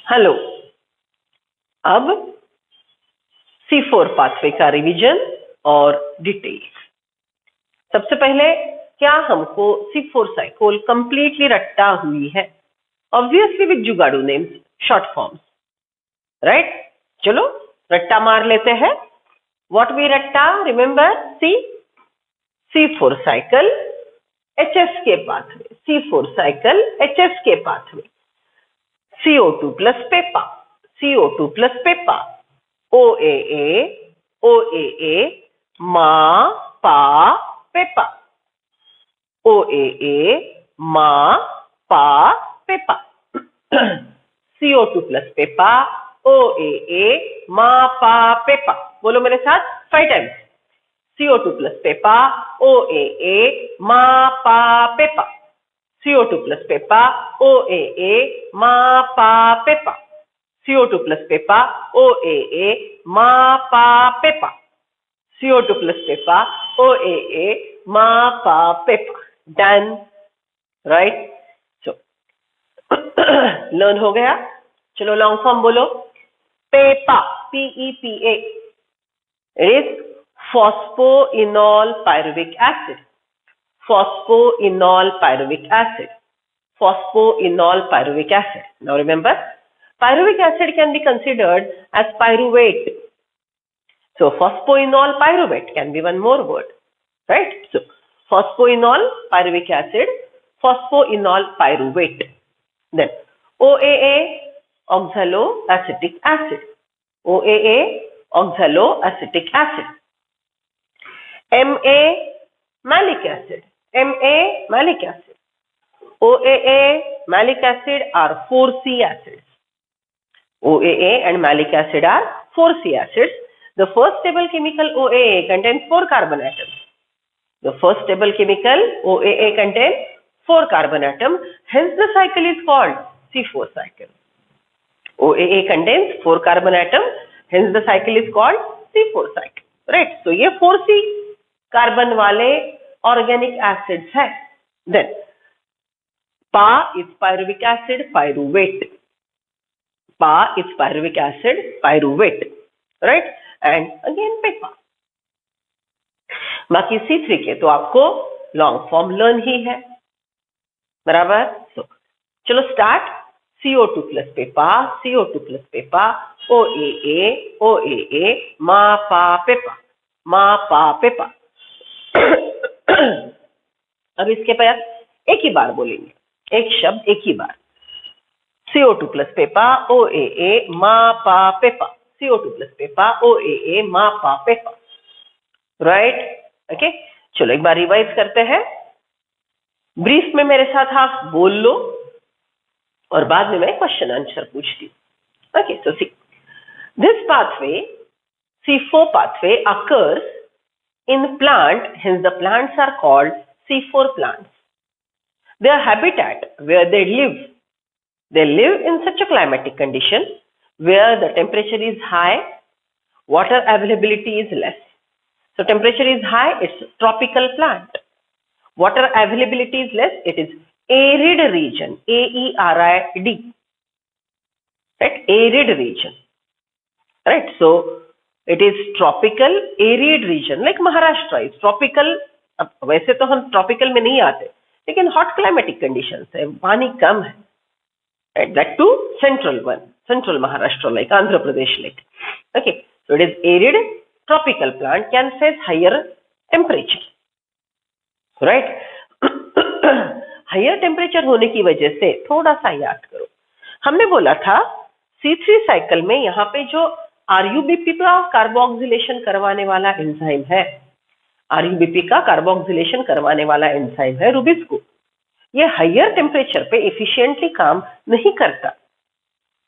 Hello. अब C4 pathway का revision और डिटेल्स। सबसे पहले क्या हमको C4 साइकिल कंप्लीटली रट्टा हुई है? ऑब्वियसली विद जुगाड़ू नेम्स, शॉर्ट फॉर्म्स, राइट? चलो रट्टा मार लेते हैं। व्हाट वी रट्टा? Remember C4 cycle HSK pathway, C4 cycle HSK pathway, CO2 plus PEPA, CO2 plus PEPA, OAA, OAA, Ma, Pa, PEPA, OAA, Ma, Pa, PEPA, CO2 plus PEPA, OAA, Ma, Pa, PEPA। बोलो मेरे साथ 5 times। CO2 plus PEPA, OAA, Ma, Pa, PEPA, CO2 plus PEPA, OAA, Ma, Pa, PEPA, CO2 plus PEPA, OAA, Ma, Pa, PEPA, CO2 plus PEPA, OAA, Ma, Pa, PEPA। Done, right? So learn हो गया। चलो long form बोलो। Peppa, PEPA, it is phosphoenol pyruvic acid, phosphoenol pyruvic acid, phosphoenol pyruvic acid. Now remember, pyruvic acid can be considered as pyruvate. So phosphoenol pyruvate can be one more word, right? So phosphoenol pyruvic acid, phosphoenol pyruvate. Then OAA, oxaloacetic acid, OAA, oxaloacetic acid. MA, malic acid, MA, malic acid. OAA, malic acid are 4C acids. OAA and malic acid are 4C acids. The first stable chemical OAA contains 4 carbon atoms. The first stable chemical OAA contains 4 carbon atoms. Hence the cycle is called C4 cycle. OAA contains 4 carbon atoms. Hence the cycle is called C4 cycle. Right? So ये 4C carbon वाले organic acids है। Then पा is pyruvic acid, pyruvate, पा is pyruvic acid, pyruvate, right? And again Peppa. बाकी C3 के तो आपको long form learn ही है, बराबर? तो चलो start. CO2 plus Peppa, CO2 plus Peppa, OAA, OAA, मा पा पेपा, मा पा पेपा। अब इसके पास एक ही बार बोलेंगे, एक शब्द एक ही बार। CO2 plus पेपा, OAA, मा पा Peppa, CO2 plus Peppa, OAA, मा पा पेपा, राइट? ओके, चलो एक बार रिवाइज करते हैं। ब्रीफ में मेरे साथ आप बोल लो और बाद में मैं क्वेश्चन आंसर पूछती हूँ। Okay, so see this pathway, C4 pathway occurs in plant, hence the plants are called C4 plants. Their habitat, where they live in such a climatic condition where the temperature is high, water availability is less. So temperature is high, it's tropical plant. Water availability is less, it is arid region, AERID, right? Arid region, right? So it is tropical arid region, like Maharashtra is tropical। अब वैसे तो हम tropical में नहीं आते, लेकिन hot climatic conditions है, पानी कम है, right? That too central one, central Maharashtra like Andhra Pradesh like, okay? So it is arid tropical plant, can face higher temperature, right? Higher temperature होने की वजह से थोड़ा सा याद करो, हमने बोला था C3 साइकिल में यहाँ पे जो RUBP का कार्बोक्सिलेशन करवाने वाला एंजाइम है, RUBP का कार्बोक्सिलेशन करवाने वाला एंजाइम है रुबिस्को, ये हायर टेम्परेचर पे एफिशिएंटली काम नहीं करता,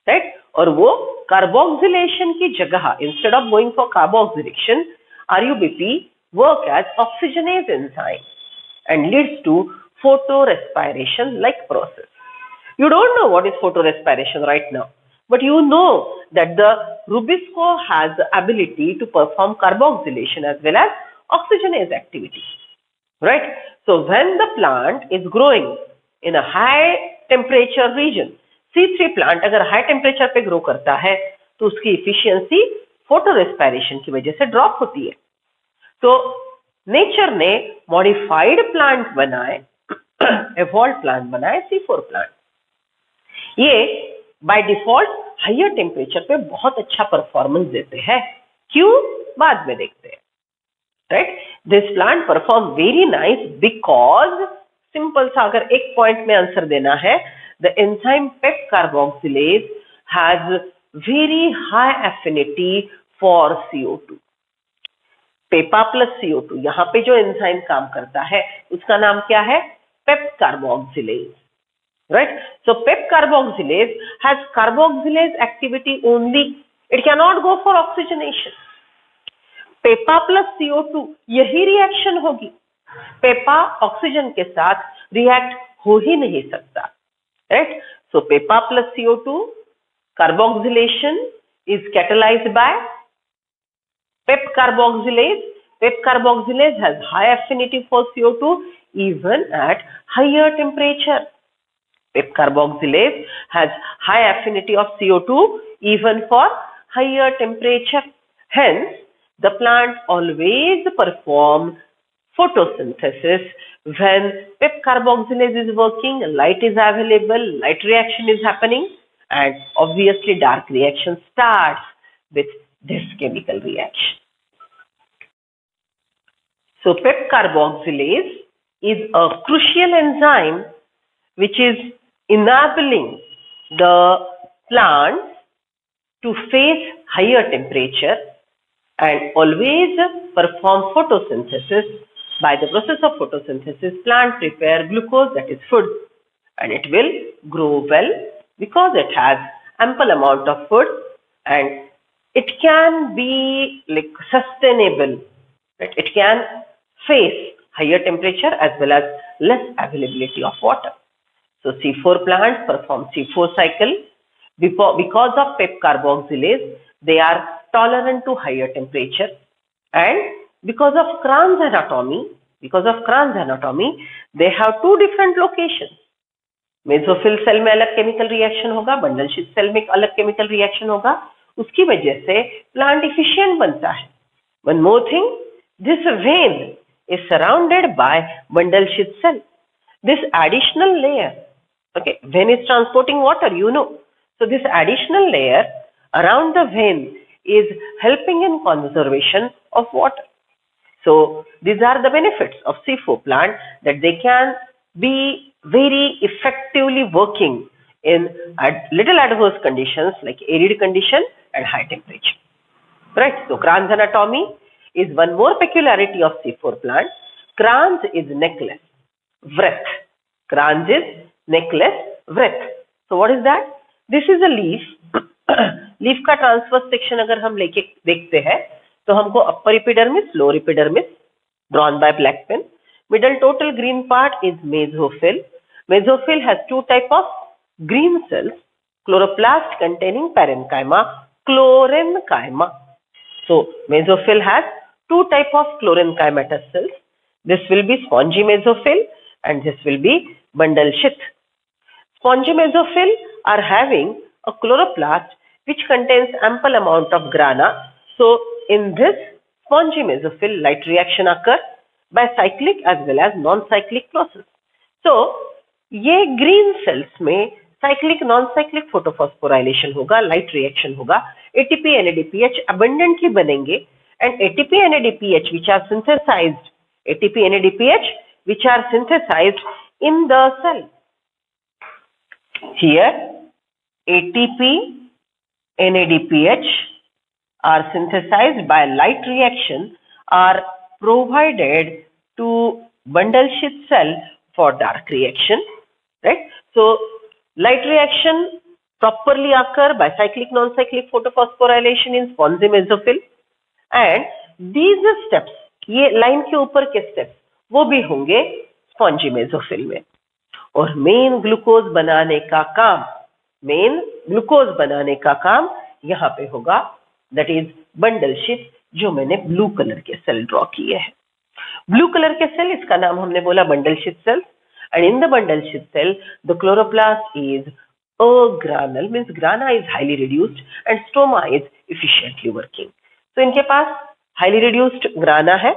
राइट? और वो कार्बोक्सिलेशन की जगह instead of going for carboxylation, RUBP work as oxygenase enzyme and leads to photorespiration like process. You don't know what is photorespiration right now, but you know that the Rubisco has the ability to perform carboxylation as well as oxygenase activity, right? So when the plant is growing in a high temperature region, C3 plant अगर high temperature पे grow करता है तो उसकी efficiency photo respiration की वजह से drop होती है। तो नेचर ने मॉडिफाइड प्लांट बनाए, एवॉल्व प्लांट बनाए, C4 प्लांट। ये बाय डिफॉल्ट हायर टेम्परेचर पे बहुत अच्छा परफॉर्मेंस देते हैं। क्यों? बाद में देखते हैं, right. This plant perform very nice because, simple सा अगर एक पॉइंट में आंसर देना है, the enzyme PEP carboxylase has very high affinity for CO2। Peppa plus CO2, यहाँ पे जो एंजाइम काम करता है उसका नाम क्या है? PEP carboxylase, right? So pep carboxylase has carboxylase activity only. It cannot go for oxygenation. Peppa plus CO2 यही रिएक्शन होगी। पेपा ऑक्सीजन के साथ रिएक्ट हो ही नहीं सकता, right? So Peppa plus CO2 carboxylation is catalyzed by pep carboxylase. Pep carboxylase has high affinity for CO2 even at higher temperature. Pep carboxylase has high affinity of CO2 even for higher temperature. Hence, the plant always performs photosynthesis when pep carboxylase is working, light is available, light reaction is happening, and obviously dark reaction starts with this chemical reaction. So pep carboxylase is a crucial enzyme which is enabling the plants to face higher temperature and always perform photosynthesis. By the process of photosynthesis, plant prepare glucose, that is food, and it will grow well because it has ample amount of food and it can be like sustainable, right? It can face higher temperature as well as less availability of water. So C4 plants perform C4 cycle. Because of pep carboxylase, they are tolerant to higher temperature, and because of Kranz anatomy, they have two different locations. Mesophyll cell में अलग chemical reaction होगा, bundle sheath cell में अलग chemical reaction होगा, उसकी वजह से plant efficient बनता है। One more thing, this vein is surrounded by bundle sheath cell. This additional layer, okay, vein is transporting water, you know. So this additional layer around the vein is helping in conservation of water. So these are the benefits of C4 plant, that they can be very effectively working in little adverse conditions like arid condition and high temperature. Right. So Kranz anatomy is one more peculiarity of C4 plant. Kranz is necklace, wreath. Kranz is necklace, wreath. So what is that? This is a leaf. Leaf का transverse section अगर हम लेके देखते हैं तो हमको upper epidermis, lower epidermis drawn by black pen. Middle total green part is mesophyll. Mesophyll has two type of green cells, chloroplast containing parenchyma, chlorenchyma. So mesophyll has two type of chlorenchymatous cells. This will be spongy mesophyll and this will be bundle sheath. Spongy mesophyll are having a chloroplast which contains ample amount of grana. So in this spongy mesophyll, light reaction occur by cyclic as well as non-cyclic process. So ये green cells में cyclic non-cyclic photophosphorylation होगा, light reaction होगा, ATP NADPH abundantly बनेंगे, and ATP NADPH which are synthesized, ATP NADPH which are synthesized in the cell. Here ATP NADPH are synthesized by light reaction, are provided to bundle sheath cell for dark reaction, right? So light reaction properly occur by cyclic non-cyclic photophosphorylation in spongy mesophyll, and these steps, ये line के ऊपर के steps वो भी होंगे spongy mesophyll में। और main glucose बनाने का काम यहाँ पे होगा, दैट इज बंडल शीथ, जो मैंने ब्लू कलर के सेल ड्रॉ किए हैं। ब्लू कलर के सेल, इसका नाम हमने बोला bundle sheath cell, and in the bundle sheath cell the chloroplast is agranal means grana is highly reduced and stoma is efficiently working. तो इनके पास highly reduced grana है,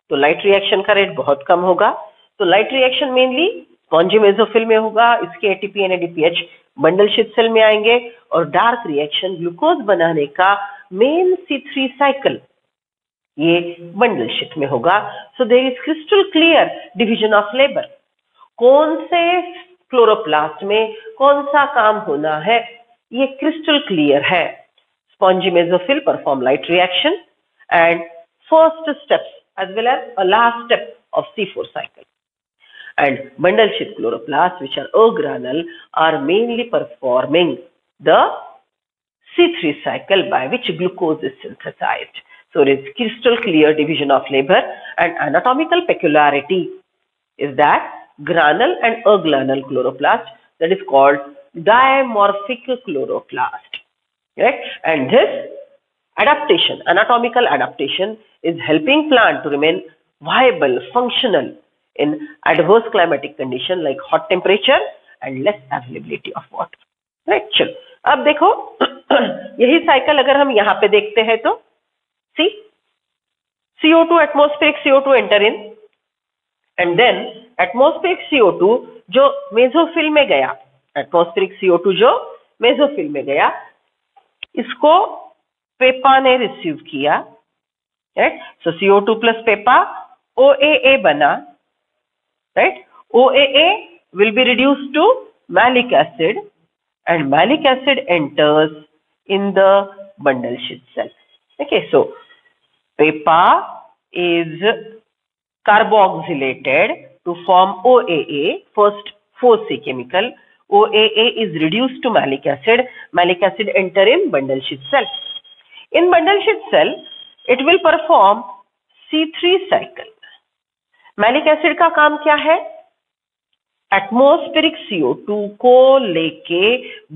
तो लाइट रिएक्शन का रेट बहुत कम होगा. तो light reaction mainly spongy mesophyll में होगा, इसके ATP NADPH bundle sheath cell में आएंगे और डार्क रिएक्शन ग्लूकोज बनाने का मेन C3 साइकिल ये बंडल शीथ में होगा. So there is crystal clear division of labour. कौन से क्लोरोप्लास्ट में कौन सा काम होना है ये क्रिस्टल क्लियर है. Spongy mesophyll perform light reaction and first steps as well as a last step of C4 cycle. And bundle sheath chloroplasts, which are agranal, are mainly performing the C3 cycle by which glucose is synthesized. So it is crystal clear division of labor, and anatomical peculiarity is that granal and agranal chloroplast, that is called dimorphic chloroplast, right? And this adaptation, anatomical adaptation, is helping plant to remain viable, functional in adverse climatic condition like hot temperature and less availability of water. Right? चलो अब देखो यही cycle अगर हम यहाँ पे देखते हैं तो see CO2 atmospheric CO2 enter in and then atmospheric CO2 जो मेसोफिल में गया, atmospheric CO2 जो मेसोफिल में गया, इसको पेपा ने रिसीव किया, राइट. सो CO2 प्लस पेपा OAA बना, right. OAA will be reduced to malic acid and malic acid enters in the bundle sheath cell. Okay, so pepa is carboxylated to form OAA, first 4C chemical. OAA is reduced to malic acid enter in bundle sheath cell. In bundle sheath cell, it will perform C3 cycle. Malic acid का काम क्या है? Atmospheric CO2 को लेके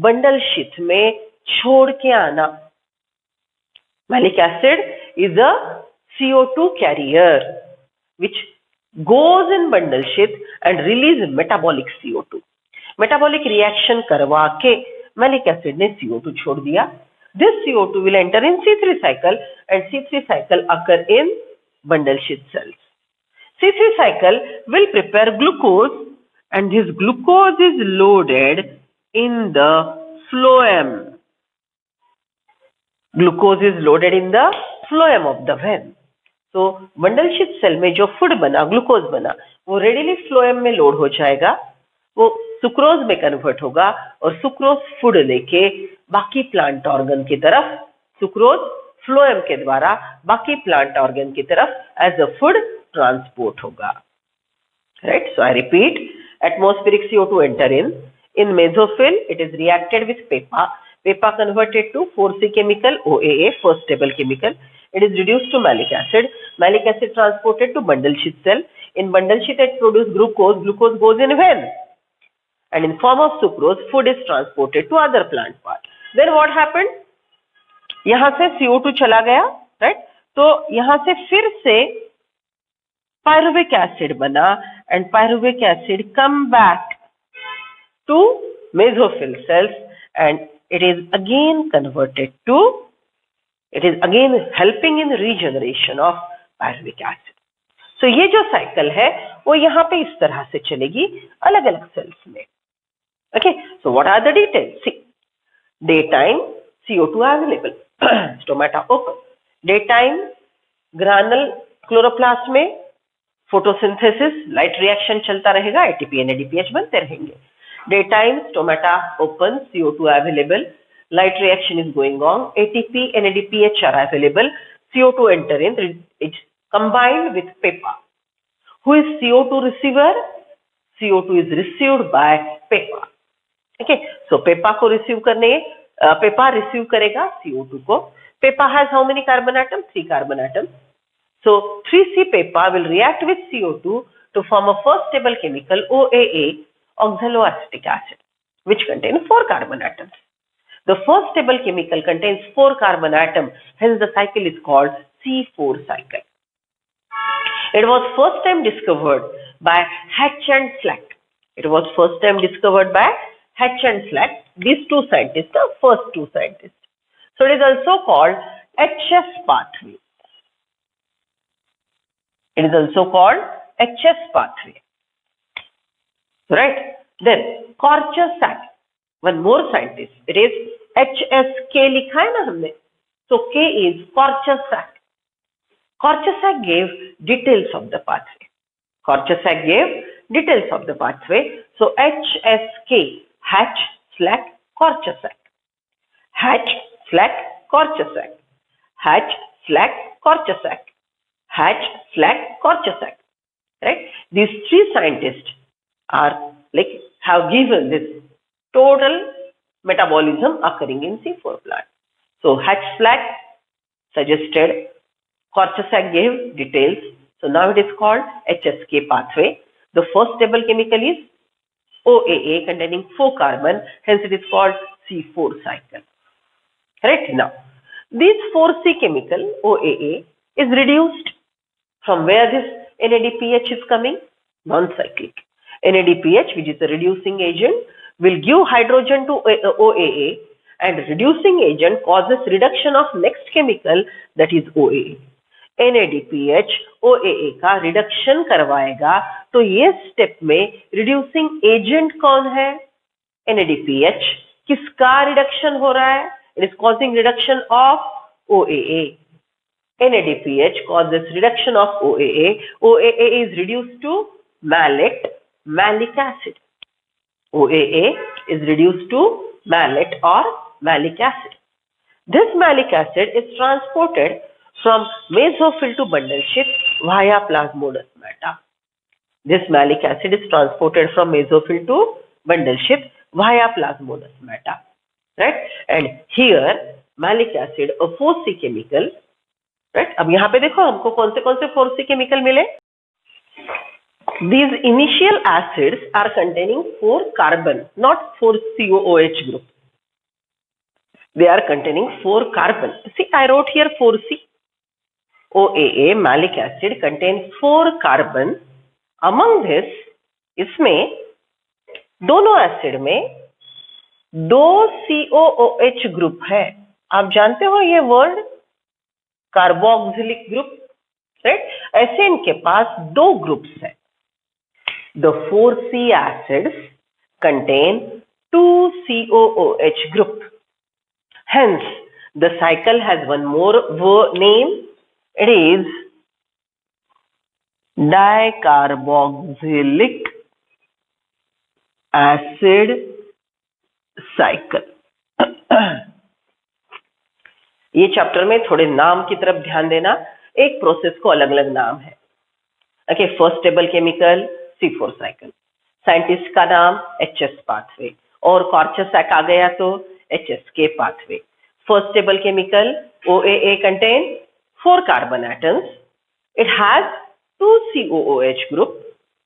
bundle sheath में छोड़ के आना. Malic acid is a CO2 carrier which goes in bundle sheath and release metabolic CO2. Metabolic reaction करवा के मैलिक एसिड ने CO2 छोड़ दिया. This CO2 will enter in C3 cycle and C3 cycle occur in bundle sheath cells. C3 cycle will prepare glucose and this glucose is loaded in the phloem. Glucose is loaded in the phloem of the vein. So bundle sheath cell में जो food बना, glucose बना, वो readily phloem में load हो जाएगा, वो sucrose में कन्वर्ट होगा और सुक्रोज फूड लेके बाकी प्लांट ऑर्गन की तरफ, सुक्रोज फ्लोएम के द्वारा बाकी प्लांट ऑर्गन की तरफ एज अ फूड ट्रांसपोर्ट होगा. Right. So I repeat, atmospheric CO2 enter in mesophyll it is reacted with pepa converted to 4C chemical OAA, first stable chemical. It is reduced to malic acid transported to bundle sheath cell. In bundle sheath it produces glucose goes in vein. And in form of sucrose, food is transported to other plant part. Then what happened? यहाँ से CO2 चला गया, right? तो यहाँ से फिर से pyruvic acid बना and pyruvic acid come back to mesophyll cells and it is again converted to, it is again helping in regeneration of pyruvic acid. So ये जो साइकिल है वो यहाँ पे इस तरह से चलेगी अलग अलग सेल्स में. Okay, so what are the details? See, daytime CO2 available, stomata open. Daytime granule chloroplast में photosynthesis, light reaction चलता रहेगा, ATP NADPH बनते रहेंगे. Daytime stomata open, CO2 available, light reaction is going on, ATP NADPH are available, CO2 enter in, it's combined with pepa. Who is CO2 receiver? CO2 is received by pepa. Okay, so pepa को receive करने, pepa receive करेगा CO2 को. Pepa has how many carbon atoms? 3 carbon atoms. So 3C pepa will react with CO2 to form a first stable chemical OAA, oxaloacetic acid, which contains 4 carbon atoms. The first stable chemical contains 4 carbon atoms, hence the cycle is called C4 cycle. It was first time discovered by Hatch and Slack. It was first time discovered by H and Slack, these two scientists, the first two scientists. So it is also called HS pathway. It is also called HS pathway. Right? Then Korchak, one more scientist. It is HSK लिखा है ना हमने. So K is Korchak. Korchak gave details of the pathway. Korchak gave details of the pathway. So HSK, Hatch, Slack, Korchak. Hatch, Slack, Korchak. Hatch, Slack, Korchak. Hatch, Slack, Korchak. Right? These three scientists are have given this total metabolism occurring in C4 plant. So Hatch, Slack suggested, Korchak gave details. So now it is called HSK pathway. The first stable chemical is OAA containing 4 carbon, hence it is called C4 cycle. Right? Now, this 4C chemical OAA is reduced from where this NADPH is coming? Non-cyclic. NADPH, which is a reducing agent, will give hydrogen to OAA, and reducing agent causes reduction of next chemical, that is OAA. NADPH OAA का reduction करवाएगा, तो ये step में reducing agent कौन है? NADPH. किसका reduction हो रहा है? It is causing reduction of OAA. NADPH causes reduction of OAA. OAA is reduced to malate, malic acid. OAA is reduced to malate or malic acid. This malic acid is transported from mesophyll to bundle sheath via plasmodesmata. This malic acid is transported from mesophyll to bundle sheath via plasmodesmata. Right? And here malic acid, a 4C chemical. Right? अब यहाँ पे देखो हमको कौन से 4C chemical मिले? These initial acids are containing 4 carbon, not 4 COOH group. They are containing 4 carbon. See, I wrote here 4C. OAA malic acid contains 4 carbon. Among this, इसमें दोनों एसिड में 2 COOH ग्रुप है. आप जानते हो ये वर्ड कार्बोक्सिलिक ग्रुप, राइट? ऐसे इनके पास 2 ग्रुप्स हैं. The 4C acids contain 2 COOH group. Hence, the cycle has one more name. It is dicarboxylic acid cycle. ये चैप्टर में थोड़े नाम की तरफ ध्यान देना. एक प्रोसेस को अलग अलग नाम है. Okay, first stable chemical C4 cycle, scientist का नाम HS पाथवे, और कॉर्चसैक आ गया तो HSK pathway. First stable chemical OAA contain 4 carbon atoms. It has 2 COOH group,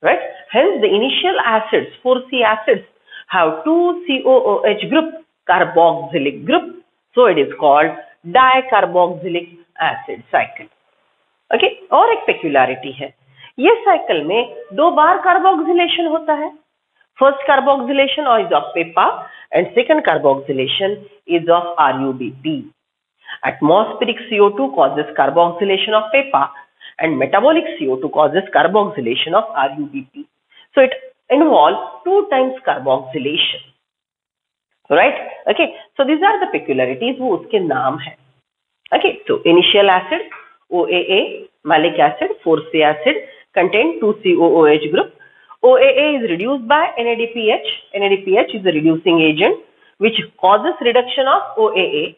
right? Hence the initial acids, 4C acids, have 2 COOH group, carboxylic group. So it is called dicarboxylic acid cycle. Okay? और एक peculiarity है, ये cycle में 2 बार carboxylation होता है. First carboxylation is of Peppa and second carboxylation is of RUBP. Atmospheric CO2 causes carboxylation of PEPA and metabolic CO2 causes carboxylation of RUBP. So it involves 2 times carboxylation. Right? Okay. So these are the peculiarities, वो उसके नाम है. Okay. So initial acid OAA malic acid 4C acid contain 2 COOH group. OAA is reduced by NADPH. NADPH is a reducing agent which causes reduction of OAA.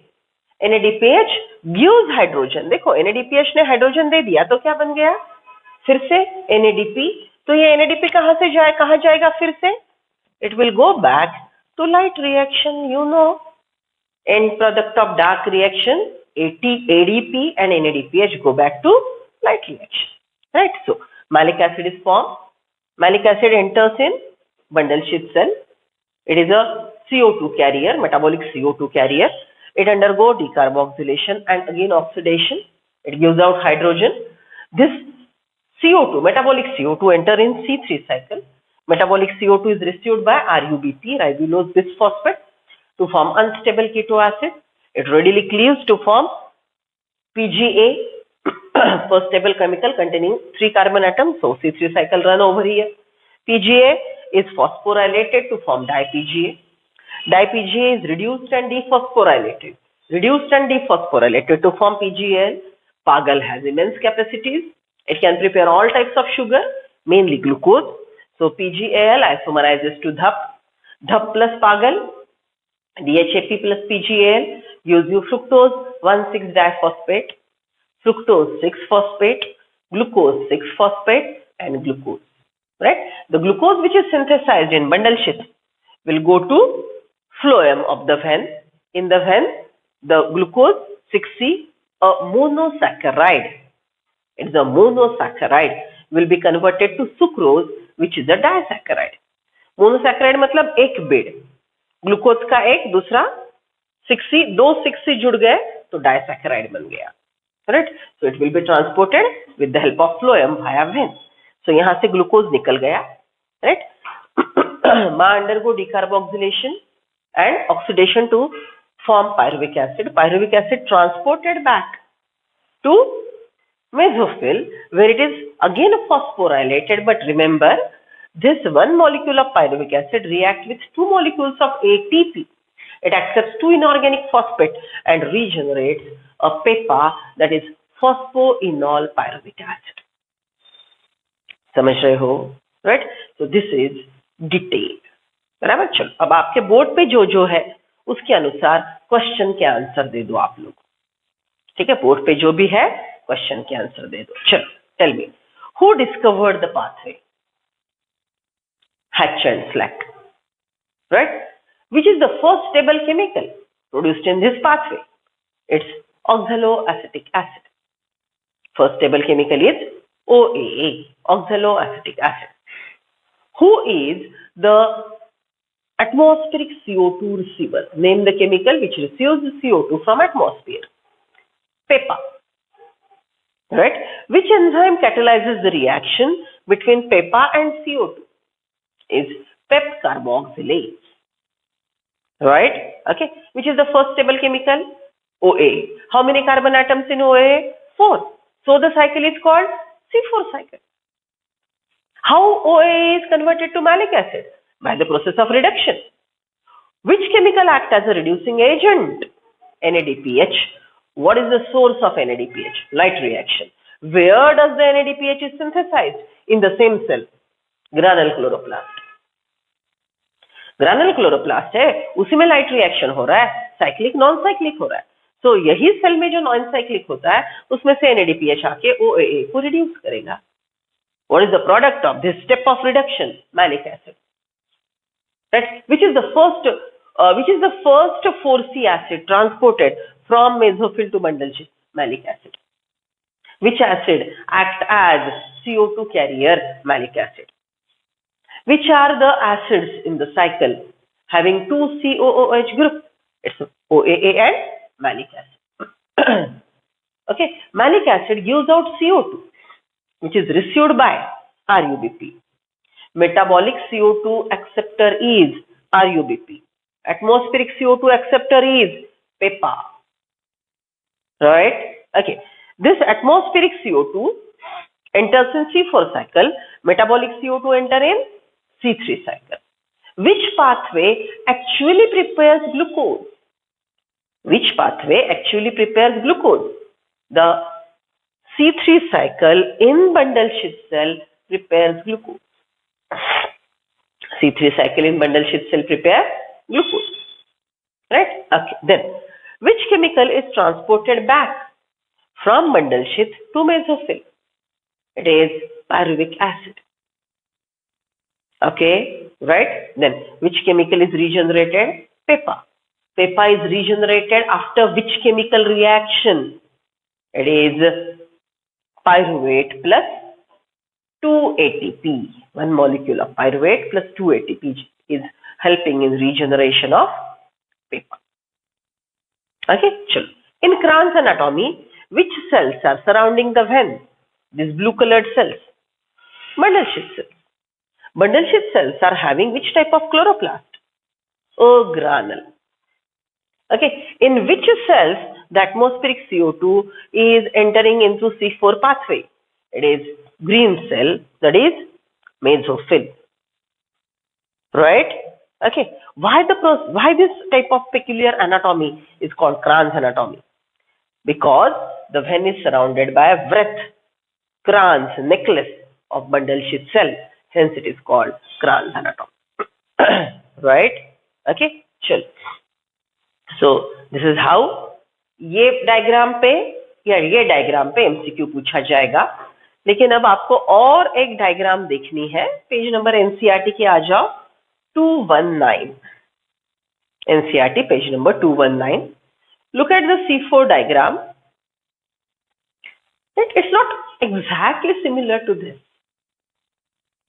NADPH gives hydrogen. देखो NADPH ने hydrogen दे दिया तो क्या बन गया? फिर से NADP. तो ये NADP कहाँ जाएगा फिर से? It will go back to light reaction. You know, end product of dark reaction ADP and NADPH go back to light reaction. Right? So malic acid is formed. Malic acid enters in bundle sheath cell. It is a CO2 carrier, metabolic CO2 carrier. It undergoes decarboxylation and again oxidation. It gives out hydrogen. This CO2, metabolic CO2, enter in C3 cycle. Metabolic CO2 is received by RUBP, ribulose bisphosphate, to form unstable keto acid. It readily cleaves to form PGA, first stable chemical containing 3 carbon atoms. So C3 cycle run over here. PGA is phosphorylated to form DiPGA. DiPGA is reduced and dephosphorylated. Reduced and dephosphorylated to form PGAL. PAGAL has immense capacities. It can prepare all types of sugar, mainly glucose. So PGAL isomerizes to DHAP. DHAP plus PAGAL, DHAP plus PGAL gives you fructose 1,6-diphosphate, fructose 6-phosphate, glucose 6-phosphate, and glucose. Right? The glucose which is synthesized in bundle sheath will go to phloem of the vein. In the vein, the glucose 6C, a monosaccharide, it's a monosaccharide, will be converted to sucrose, which is a disaccharide. Monosaccharide मतलब एक bed, glucose का एक, दूसरा 6C, दो 6C जुड़ गए तो disaccharide बन गया. Right? So it will be transported with the help of phloem via vein. So यहां से ग्लूकोज निकल गया. राइट? मा undergo decarboxylation and oxidation to form pyruvic acid. Pyruvic acid transported back to mesophyll where it is again phosphorylated. But remember, this one molecule of pyruvic acid reacts with 2 molecules of ATP. It accepts 2 inorganic phosphate and regenerates a PEPA, that is phosphoenol pyruvic acid. समझ रहे हो? Right? So this is detail. बराबर. चलो अब आपके board पे जो है उसके अनुसार क्वेश्चन के आंसर दे दो आप लोग. ठीक है? बोर्ड पे जो भी है क्वेश्चन के आंसर दे दो. चलो, tell me, who discovered the pathway? Hatch and Slack. Right? Which is the first stable chemical produced in this pathway? It's oxaloacetic acid. First stable chemical is OAA, oxaloacetic acid. Who is the atmospheric CO2 receiver? Name the chemical which receives CO2 from atmosphere. PEPA. Right? Which enzyme catalyzes the reaction between PEPA and CO2? Is PEP carboxylase. Right? Okay. Which is the first stable chemical? OA. How many carbon atoms in OA? 4. So the cycle is called C4 cycle. How OA is converted to malic acid? By the process of reduction. Which chemical acts as a reducing agent? NADPH. What is the source of NADPH? Light reaction. Where does the NADPH is synthesized? In the same cell. Granal chloroplast. Granal chloroplast है, उसी में light reaction हो रहा है, cyclic non cyclic हो रहा है. तो यही सेल में जो नॉन साइक्लिक होता है उसमें से NADPH आके OAA को रिड्यूस करेगा. What is the product of this step of reduction? Malic acid. Right? Which is the first 4C acid transported from mesophyll to bundle sheath? Malic acid. Which acid acts as CO2 carrier? Malic acid. Which are the acids in the cycle having 2 COOH group? It's OAA and malic acid. Okay, malic acid gives out CO2, which is received by RUBP. Metabolic CO2 acceptor is RUBP. Atmospheric CO2 acceptor is PEPA. Right? Okay. This atmospheric CO2 enters in C4 cycle. Metabolic CO2 enter in C3 cycle. Which pathway actually prepares glucose? Which pathway actually prepares glucose? The C3 cycle in bundle sheath cell prepares glucose. C3 cycle in bundle sheath cell prepare glucose. Right? Okay. Then, which chemical is transported back from bundle sheath to mesophyll? It is pyruvic acid. Okay, right? Then, which chemical is regenerated? PEPA. PEPA is regenerated after which chemical reaction? It is pyruvate plus 2 ATP. One molecule of pyruvate plus 2 ATP is helping in regeneration of PEPA. Okay, chalo. In Kranz anatomy, which cells are surrounding the vein? These blue colored cells. Bundle sheath cells. Bundle sheath cells are having which type of chloroplast? Organelle. Okay, in which cells the atmospheric CO2 is entering into C4 pathway? It is green cell, that is mesophyll. Right? Okay. Why this type of peculiar anatomy is called Kranz anatomy? Because the vein is surrounded by a wreath, Kranz necklace of bundle sheath cell. Hence it is called Kranz anatomy. Right? Okay. चल. So this is how ये diagram पे या ये diagram पे MCQ पूछा जाएगा. लेकिन अब आपको और एक डायग्राम देखनी है. पेज नंबर एनसीईआरटी के आ जाओ 219. NCERT page number 219. Look at the C4 diagram. It's not exactly similar to this.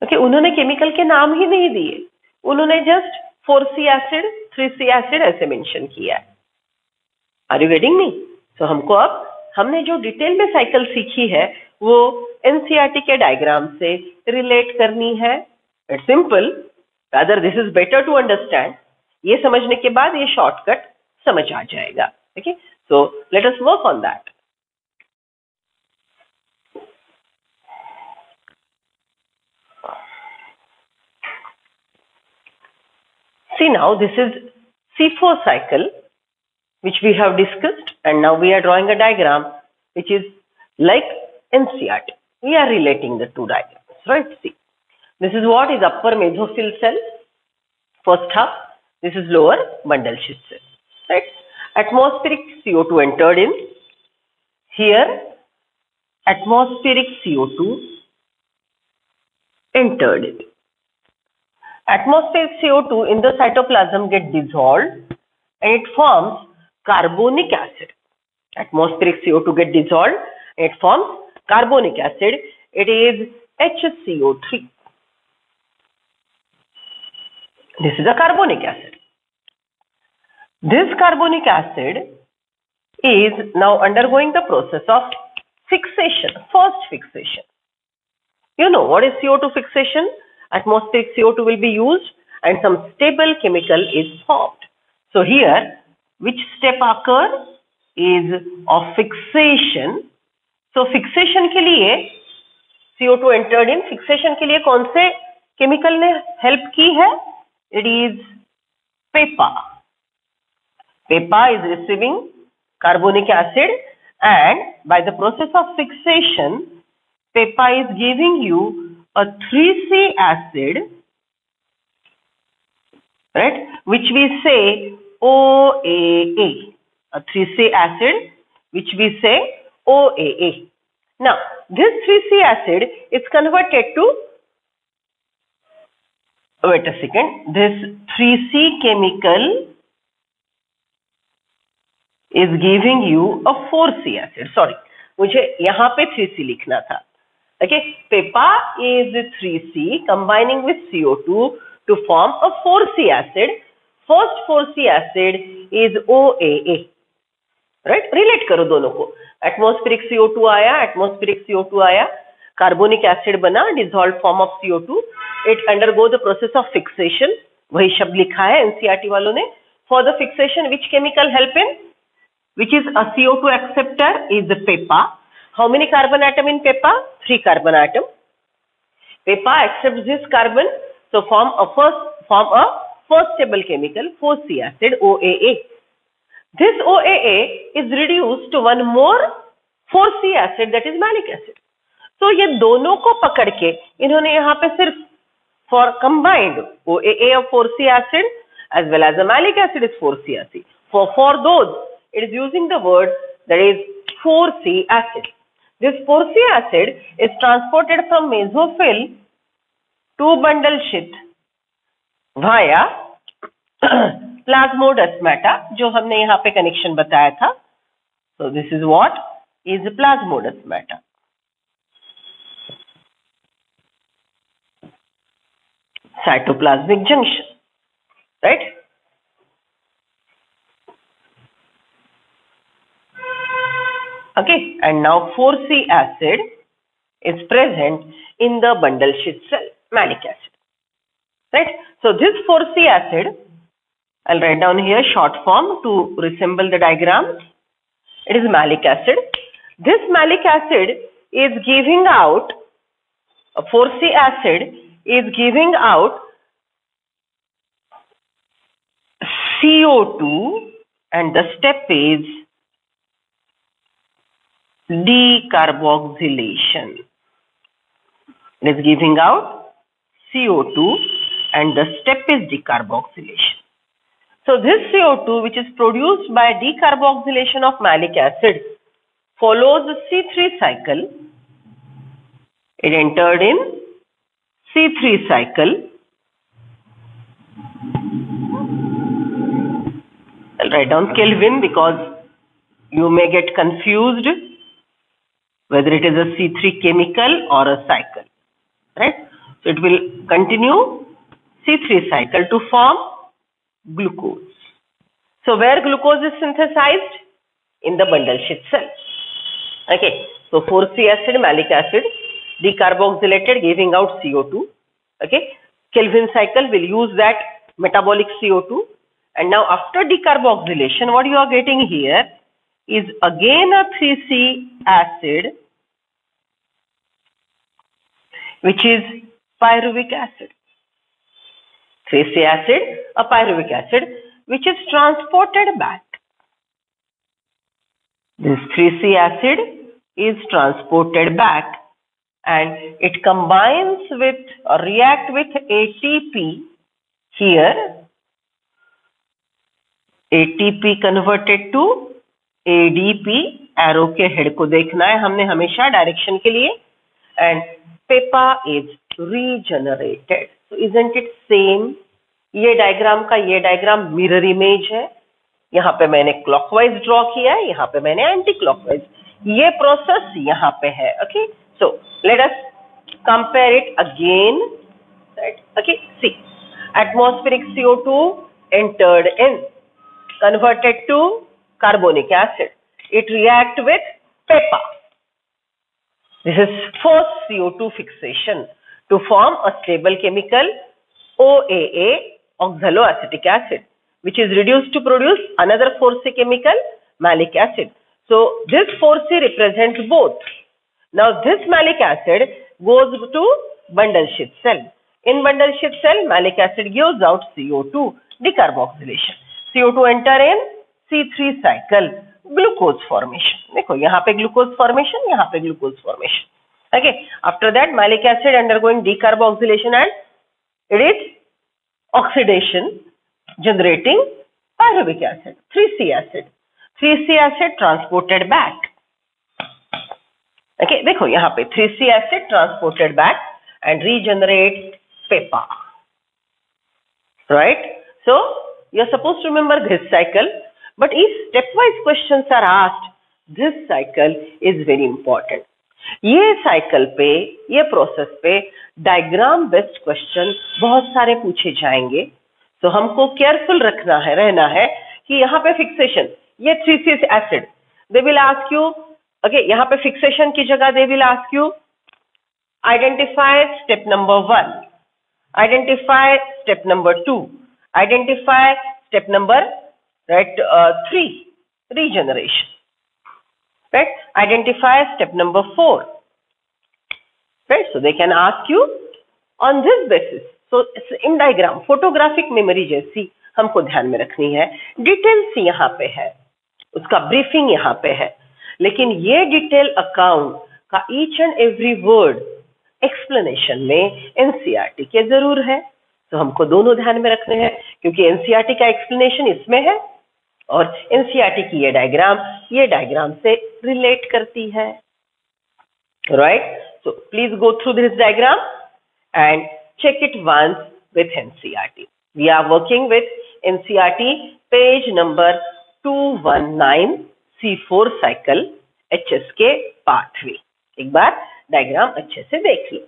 Okay, उन्होंने केमिकल के नाम ही नहीं दिए. उन्होंने just 4C acid 3C acid ऐसे मेंशन किया है. Are you getting me? So हमने जो डिटेल में साइकिल सीखी है वो NCERT के डायग्राम से रिलेट करनी है. It's simple. Rather, this is better to understand. ये समझने के बाद ये शॉर्टकट समझ आ जाएगा. Okay, so let us work on that. See, now this is C4 cycle which we have discussed, and now we are drawing a diagram which is like NCERT. We are relating the two diagrams, right? See, this is what is upper mesophyll cell, first half. This is lower bundle sheath cell, right? Atmospheric CO2 entered in. Here, atmospheric CO2 entered in. Atmospheric CO2 in the cytoplasm get dissolved and it forms carbonic acid. Atmospheric CO2 get dissolved and it forms carbonic acid. It is HCO3. This is a carbonic acid. This carbonic acid is now undergoing the process of fixation, first fixation. You know what is CO2 fixation? Atmospheric CO2 will be used and some stable chemical is formed. So here, which step occurs is of fixation. So fixation के लिए CO2 entered in. Fixation के लिए कौन से chemical ने help की है? It is PEPA. PEPA is receiving carbonic acid, and by the process of fixation, PEPA is giving you a 3C acid, right, which we say OAA. A 3C acid which we say OAA. Now, this 3C acid is converted to, wait a second, this 3C chemical is giving you a 4C acid. Sorry, मुझे यहाँ पे 3C लिखना था. Okay, PEPA is 3C combining with CO2 to form a 4C acid. First 4C acid is OAA. Right? Relate करो दोनों को. Atmospheric CO2 आया, atmospheric CO2 आया, carbonic acid बना, dissolved form of CO2. It undergo the process of fixation. वही शब्द लिखा है NCERT वालों ने. For the fixation, which chemical help in? Which is a CO2 acceptor is the PEPA. How many carbon atom in PEPA? 3 carbon atom. PEPA accepts this carbon, so form a first stable chemical 4C acid OAA. This OAA is reduced to one more 4C acid, that is malic acid. So ये दोनों को पकड़ के इन्होंने यहाँ पे सिर्फ for combined OAA of 4C acid as well as the malic acid is 4C acid. For those, it is using the word that is 4C acid. This 4C acid is transported from mesophyll to bundle sheath via plasmodesmata, जो हमने यहाँ पे connection बताया था. So this is what is plasmodesmata. Cytoplasmic junction, right? Okay, and now 4C acid is present in the bundle sheath cell, malic acid. right? So this 4C acid, I'll write down here short form to resemble the diagram. It is malic acid. This malic acid is giving out, 4C acid is giving out CO2, and the step is decarboxylation. It is giving out CO2 and the step is decarboxylation. So this CO2, which is produced by decarboxylation of malic acid, follows the C3 cycle. It entered in C3 cycle. I'll write down Kelvin because you may get confused whether it is a C3 chemical or a cycle, right? So it will continue C3 cycle to form glucose. So where glucose is synthesized? In the bundle sheath cell. Okay, so 4C acid, malic acid, decarboxylated, giving out CO2. Okay, Kelvin cycle will use that metabolic CO2. And now after decarboxylation, what you are getting here is again a 3C acid, which is pyruvic acid. 3C acid, a pyruvic acid, which is transported back. This 3C acid is transported back and it combines with or react with ATP here. ATP converted to ADP. Arrow के head को देखना है हमने हमेशा direction के लिए. And Peppa is regenerated. So isn't it same? ये diagram का ये डायग्राम मिरर इमेज है. यहाँ पे मैंने क्लॉकवाइज ड्रॉ किया है, यहाँ पे मैंने एंटी क्लॉकवाइज. ये प्रोसेस यहाँ पे है. Okay, so let us compare it again. Okay, see atmospheric CO2 entered in, converted to carbonic acid. It react with PEPA. This is first CO2 fixation to form a stable chemical OAA, oxaloacetic acid, which is reduced to produce another 4C chemical, malic acid. So this 4C represents both. Now this malic acid goes to bundle sheath cell. In bundle sheath cell, malic acid gives out CO2, decarboxylation. CO2 enter in C3 cycle, glucose formation. देखो यहाँ पे glucose formation, यहाँ पे glucose formation. Okay. After that, malic acid undergoing decarboxylation and it is oxidation generating pyruvic acid, 3C acid. 3C acid transported back. Okay, देखो यहाँ पे 3C acid transported back and regenerate PEPA. Right? So you're supposed to remember this cycle, but if stepwise questions are asked, this cycle is very important. ये cycle पे, ये process पे diagram based question बहुत सारे पूछे जाएंगे. तो हमको केयरफुल रहना है कि यहाँ पे फिक्सेशन, ये 3C acid, they will ask you. Okay, यहाँ पे फिक्सेशन की जगह they will ask you identify step number 1, identify step number 2, identify step number 3, regeneration, right? Identify step number 4, right? So they can ask you on this basis. So in diagram photographic memory जैसी हमको ध्यान में रखनी है. Details यहाँ पे है, उसका ब्रीफिंग यहाँ पे है, लेकिन ये डिटेल अकाउंट का each and every word explanation में एनसीईआरटी के जरूर है. तो हमको दोनों ध्यान में रखने हैं, क्योंकि एनसीईआरटी का एक्सप्लेनेशन इसमें है और एनसीईआरटी की ये डायग्राम से रिलेट करती है. Right? So please go through this diagram and check it once with NCERT. We are working with NCERT page number 219 C4 cycle HSK pathway. एक बार डायग्राम अच्छे से देख लो.